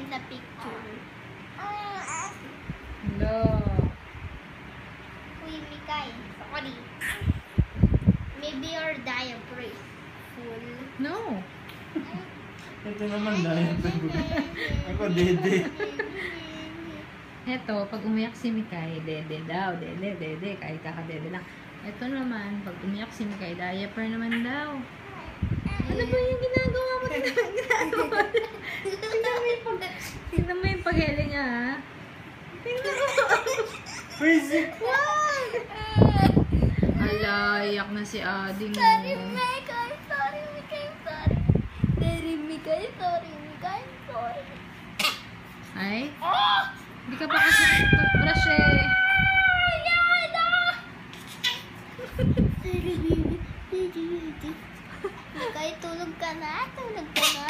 in the picture. Hello. Uy, Mikay. Sorry. Maybe your diaper is full. No. Ito naman dahil ako dede. Eto, pag umiyak si Mikay, dede daw, dede, kahit kakadede lang. Eto naman, pag umiyak si Mikay, diaper naman daw. Ano ba yung ginagawa mo? Tingnan mo yung paghele niya, ha? Tingnan mo. Crazy! Ala, iyak na si Ading. Sorry, Mikay. Sorry, Mikay. Sorry. Sorry, Mikay. Sorry, Mikay. Sorry. Ay? Hindi ka pa kasi toothbrush eh. Mikay, tulog ka na. Tulog ka na.